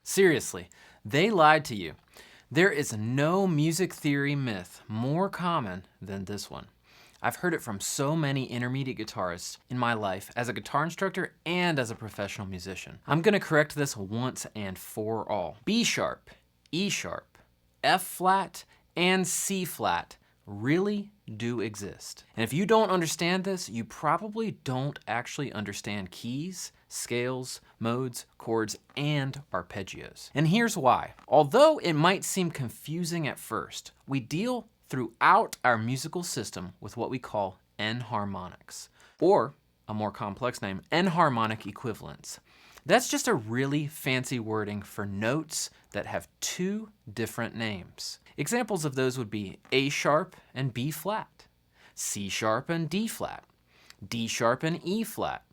Seriously, they lied to you. There is no music theory myth more common than this one. I've heard it from so many intermediate guitarists in my life as a guitar instructor and as a professional musician. I'm going to correct this once and for all. B sharp, E sharp, F flat, and C flat really do exist. And if you don't understand this, you probably don't actually understand keys, scales, modes, chords, and arpeggios. And here's why. Although it might seem confusing at first, we deal throughout our musical system with what we call enharmonics, or a more complex name, enharmonic equivalents. That's just a really fancy wording for notes that have two different names. Examples of those would be A sharp and B flat, C sharp and D flat, D sharp and E flat,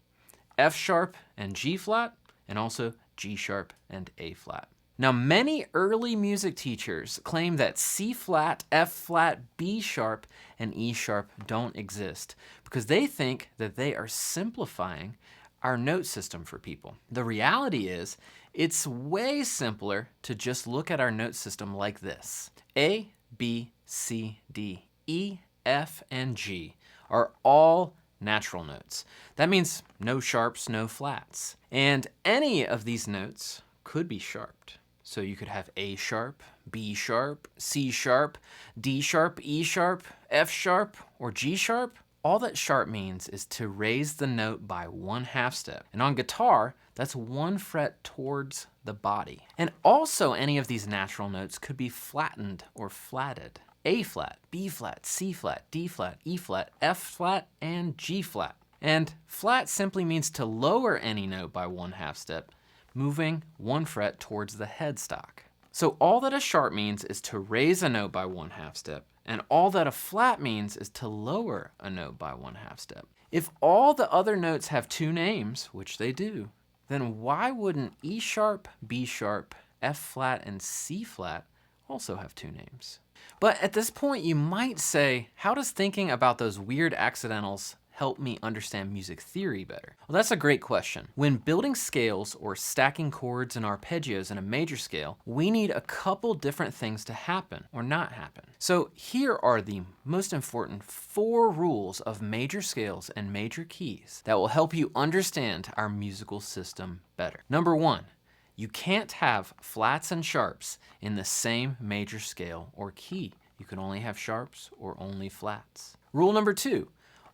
F sharp and G flat, and also G sharp and A flat. Now, many early music teachers claim that C flat, F flat, B sharp, and E sharp don't exist because they think that they are simplifying our note system for people. The reality is, it's way simpler to just look at our note system like this. A, B, C, D, E, F, and G are all natural notes. That means no sharps, no flats. And any of these notes could be sharped. So you could have A sharp, B sharp, C sharp, D sharp, E sharp, F sharp, or G sharp. All that sharp means is to raise the note by 1/2 step. And on guitar, that's 1 fret towards the body. And also any of these natural notes could be flattened or flatted. A flat, B flat, C flat, D flat, E flat, F flat, and G flat. And flat simply means to lower any note by 1/2 step, moving 1 fret towards the headstock. So all that a sharp means is to raise a note by 1/2 step, and all that a flat means is to lower a note by 1/2 step. If all the other notes have two names, which they do, then why wouldn't E sharp, B sharp, F flat, and C flat also have two names? But at this point, you might say, how does thinking about those weird accidentals help me understand music theory better? Well, that's a great question. When building scales or stacking chords and arpeggios in a major scale, we need a couple different things to happen or not happen. So here are the most important 4 rules of major scales and major keys that will help you understand our musical system better. Number 1, you can't have flats and sharps in the same major scale or key. You can only have sharps or only flats. Rule number 2,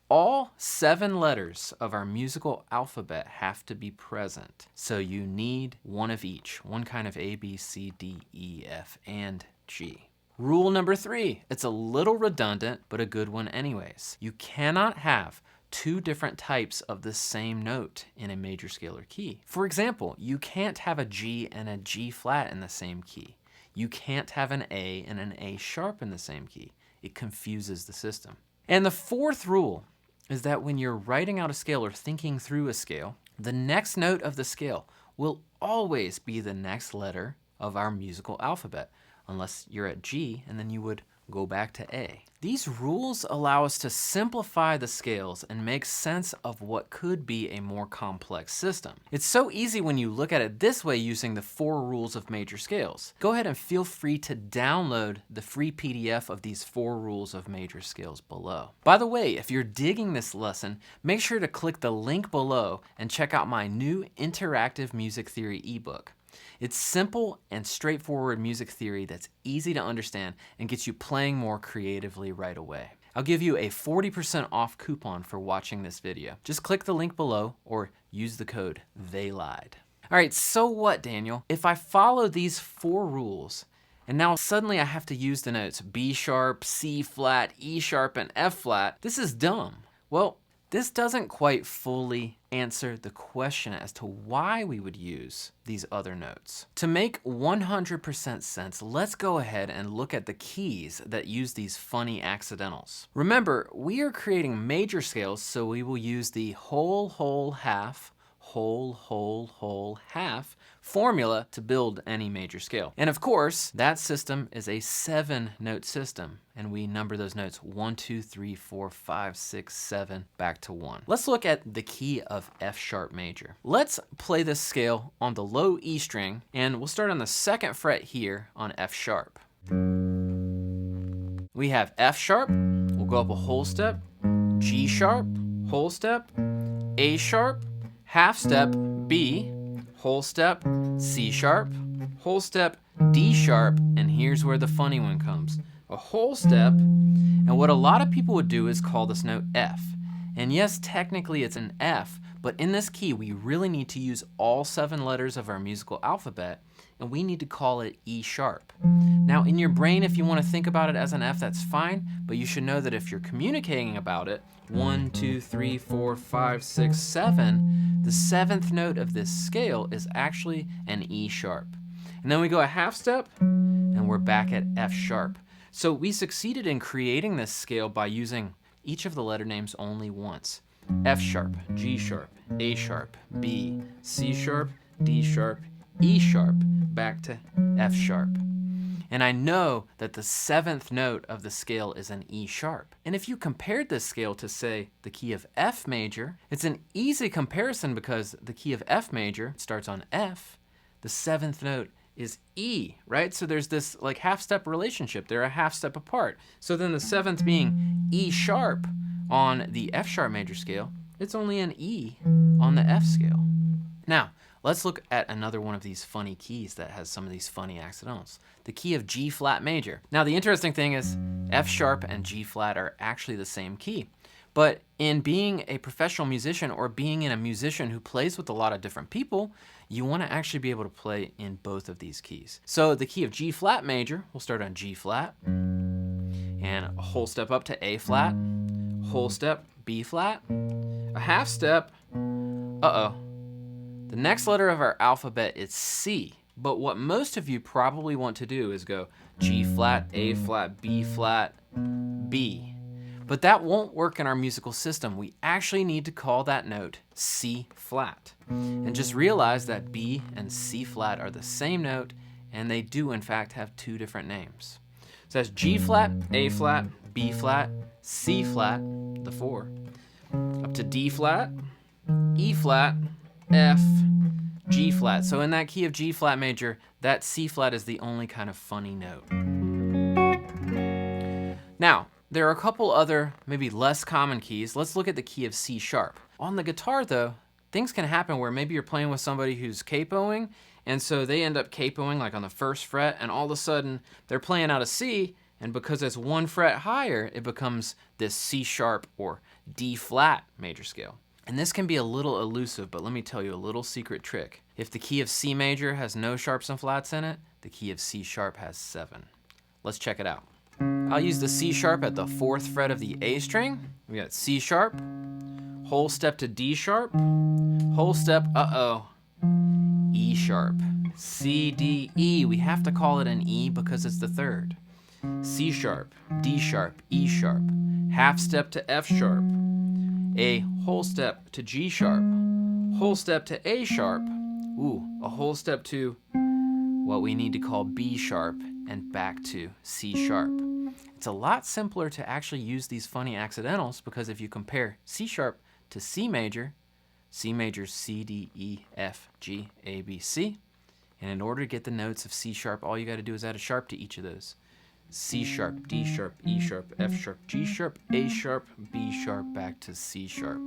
all 7 letters of our musical alphabet have to be present. So you need one of each, one kind of A, B, C, D, E, F, and G. Rule number 3, it's a little redundant, but a good one anyways. You cannot have 2 different types of the same note in a major scale or key. For example, you can't have a G and a G flat in the same key. You can't have an A and an A sharp in the same key. It confuses the system. And the 4th rule is that when you're writing out a scale or thinking through a scale, the next note of the scale will always be the next letter of our musical alphabet, unless you're at G and then you would go back to A. These rules allow us to simplify the scales and make sense of what could be a more complex system. It's so easy when you look at it this way using the 4 rules of major scales. Go ahead and feel free to download the free PDF of these 4 rules of major scales below. By the way, if you're digging this lesson, make sure to click the link below and check out my new interactive music theory ebook. It's simple and straightforward music theory that's easy to understand and gets you playing more creatively right away. I'll give you a 40% off coupon for watching this video. Just click the link below or use the code THEYLIED. All right, so what, Daniel? If I follow these 4 rules, and now suddenly I have to use the notes B sharp, C flat, E sharp, and F flat, this is dumb. Well, this doesn't quite fully answer the question as to why we would use these other notes. To make 100% sense, let's go ahead and look at the keys that use these funny accidentals. Remember, we are creating major scales, so we will use the whole, whole, half, whole, whole, whole, half formula to build any major scale. And of course, that system is a 7-note system, and we number those notes 1, 2, 3, 4, 5, 6, 7, back to 1. Let's look at the key of F sharp major. Let's play this scale on the low E string, and we'll start on the 2nd fret here on F sharp. We have F sharp, we'll go up a whole step, G sharp, whole step, A sharp, half step, B, whole step, C sharp, whole step, D sharp, and here's where the funny one comes. A whole step, and what a lot of people would do is call this note F. And yes, technically it's an F, but in this key we really need to use all 7 letters of our musical alphabet, and we need to call it E sharp. Now in your brain, if you want to think about it as an F, that's fine, but you should know that if you're communicating about it, 1, 2, 3, 4, 5, 6, 7, the 7th note of this scale is actually an E sharp. And then we go a half step, and we're back at F sharp. So we succeeded in creating this scale by using each of the letter names only once. F sharp, G sharp, A sharp, B, C sharp, D sharp, E sharp, back to F sharp. And I know that the 7th note of the scale is an E sharp. And if you compared this scale to, say, the key of F major, it's an easy comparison because the key of F major starts on F, the 7th note is E, right? So there's this like half-step relationship. They're a half step apart. So then the 7th being E sharp on the F sharp major scale, it's only an E on the F scale. Now, let's look at another one of these funny keys that has some of these funny accidentals. The key of G flat major. Now, the interesting thing is F sharp and G flat are actually the same key. But in being a professional musician or being a musician who plays with a lot of different people, you want to actually be able to play in both of these keys. So the key of G flat major, we'll start on G flat, and a whole step up to A flat, whole step, B flat, a half step, the next letter of our alphabet is C, but what most of you probably want to do is go G flat, A flat, B flat, B. But that won't work in our musical system. We actually need to call that note C flat. And just realize that B and C flat are the same note, and they do in fact have 2 different names. So that's G flat, A flat, B flat, C flat, the 4, up to D flat, E flat, F, G flat. So in that key of G flat major, that C flat is the only kind of funny note. Now, there are a couple other, maybe less common keys. Let's look at the key of C sharp. On the guitar though, things can happen where maybe you're playing with somebody who's capoing, and so they end up capoing like on the 1st fret, and all of a sudden they're playing out a C, and because it's 1 fret higher, it becomes this C sharp or D flat major scale. And this can be a little elusive, but let me tell you a little secret trick. If the key of C major has no sharps and flats in it, the key of C sharp has 7. Let's check it out. I'll use the C sharp at the 4th fret of the A string. We got C sharp, whole step to D sharp, whole step, E sharp. C, D, E, we have to call it an E because it's the 3rd. C sharp, D sharp, E sharp, half step to F sharp, a whole step to G sharp, whole step to A sharp, a whole step to what we need to call B sharp, and back to C sharp. It's a lot simpler to actually use these funny accidentals because if you compare C sharp to C major is C, D, E, F, G, A, B, C. And in order to get the notes of C sharp, all you got to do is add a sharp to each of those. C sharp, D sharp, E sharp, F sharp, G sharp, A sharp, B sharp, back to C sharp.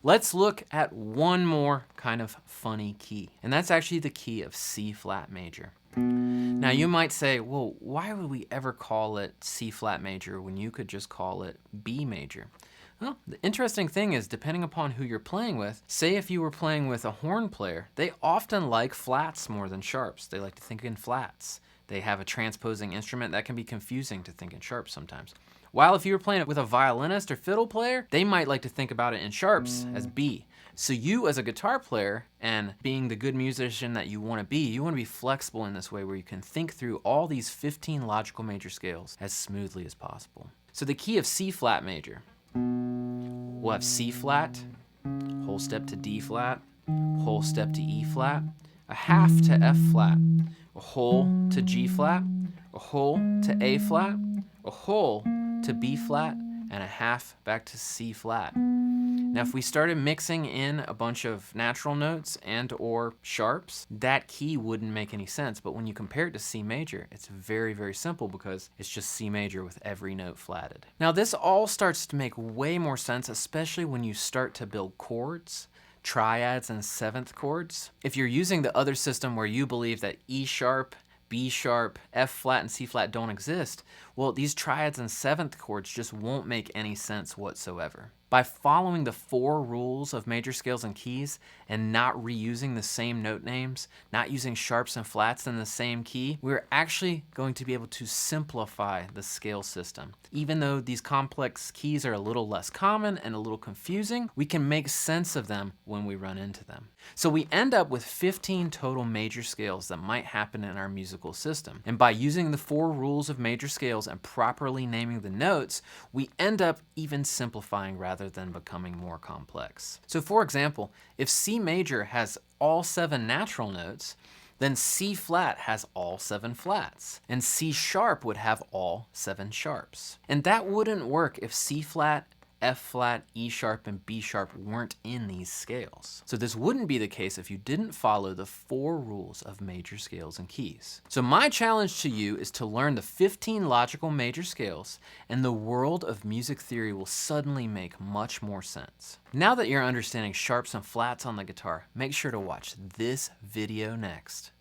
Let's look at one more kind of funny key, and that's actually the key of C flat major. Now you might say, well, why would we ever call it C flat major when you could just call it B major? Well, the interesting thing is, depending upon who you're playing with, say if you were playing with a horn player, they often like flats more than sharps. They like to think in flats. They have a transposing instrument that can be confusing to think in sharps sometimes. While if you were playing it with a violinist or fiddle player, they might like to think about it in sharps as B. So you as a guitar player, and being the good musician that you want to be flexible in this way where you can think through all these 15 logical major scales as smoothly as possible. So the key of C flat major, we'll have C flat, whole step to D flat, whole step to E flat, a half to F flat, a whole to G flat, a whole to A flat, a whole to B flat, and a half back to C flat. Now, if we started mixing in a bunch of natural notes and or sharps, that key wouldn't make any sense. But when you compare it to C major, it's very, very simple because it's just C major with every note flatted. Now, this all starts to make way more sense, especially when you start to build chords, triads, and seventh chords. If you're using the other system where you believe that E sharp, B sharp, F flat, and C flat don't exist, well, these triads and seventh chords just won't make any sense whatsoever. By following the 4 rules of major scales and keys and not reusing the same note names, not using sharps and flats in the same key, we're actually going to be able to simplify the scale system. Even though these complex keys are a little less common and a little confusing, we can make sense of them when we run into them. So we end up with 15 total major scales that might happen in our musical system. And by using the 4 rules of major scales and properly naming the notes, we end up even simplifying rather than becoming more complex. So for example, if C major has all 7 natural notes, then C flat has all 7 flats, and C sharp would have all 7 sharps. And that wouldn't work if C flat, F flat, E sharp, and B sharp weren't in these scales. So this wouldn't be the case if you didn't follow the 4 rules of major scales and keys. So my challenge to you is to learn the 15 logical major scales, and the world of music theory will suddenly make much more sense. Now that you're understanding sharps and flats on the guitar, make sure to watch this video next.